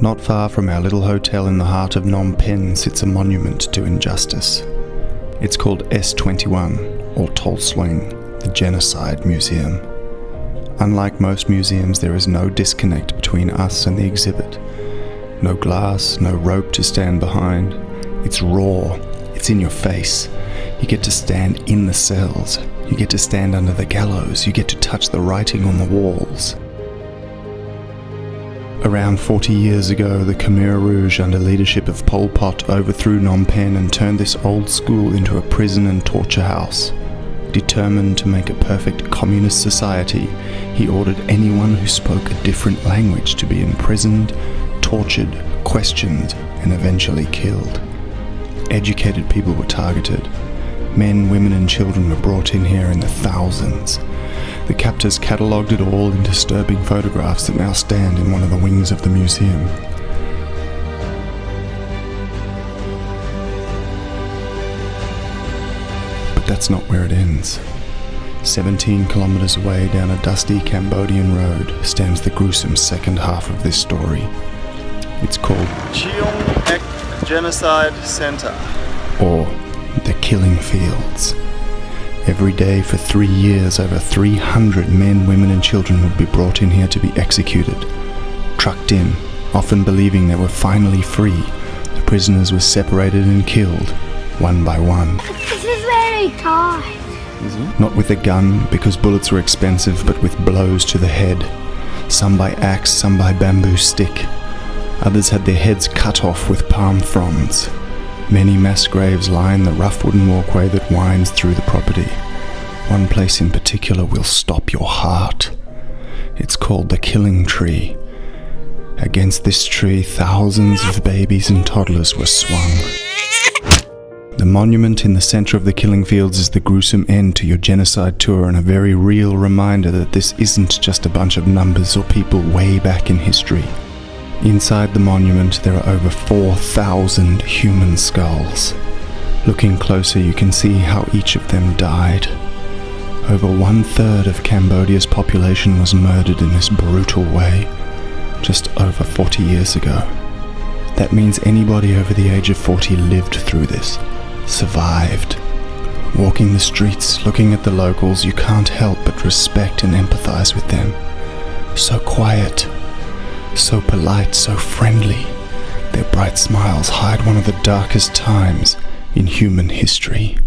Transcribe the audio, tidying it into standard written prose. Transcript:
Not far from our little hotel in the heart of Phnom Penh sits a monument to injustice. It's called S21, or Tolsling, the Genocide Museum. Unlike most museums, there is no disconnect between us and the exhibit. No glass, no rope to stand behind. It's raw, it's in your face. You get to stand in the cells, you get to stand under the gallows, you get to touch the writing on the walls. Around 40 years ago, the Khmer Rouge, under leadership of Pol Pot, overthrew Phnom Penh and turned this old school into a prison and torture house. Determined to make a perfect communist society, he ordered anyone who spoke a different language to be imprisoned, tortured, questioned, and eventually killed. Educated people were targeted. Men, women, and children were brought in here in the thousands. The captors catalogued it all in disturbing photographs that now stand in one of the wings of the museum. But that's not where it ends. 17 kilometers away down a dusty Cambodian road stands the gruesome second half of this story. It's called Genocide Center, or the Killing Fields. Every day for 3 years, over 300 men, women and children would be brought in here to be executed. Trucked in, often believing they were finally free, the prisoners were separated and killed, one by one. This is very tight. Not with a gun, because bullets were expensive, but with blows to the head. Some by axe, some by bamboo stick. Others had their heads cut off with palm fronds. Many mass graves line the rough wooden walkway that winds through the property. One place in particular will stop your heart. It's called the Killing Tree. Against this tree, thousands of babies and toddlers were swung. The monument in the center of the Killing Fields is the gruesome end to your genocide tour, and a very real reminder that this isn't just a bunch of numbers or people way back in history. Inside the monument, there are over 4,000 human skulls. Looking closer, you can see how each of them died. Over 1/3 of Cambodia's population was murdered in this brutal way, just over 40 years ago. That means anybody over the age of 40 lived through this, survived. Walking the streets, looking at the locals, you can't help but respect and empathize with them. So quiet. So polite, so friendly. Their bright smiles hide one of the darkest times in human history.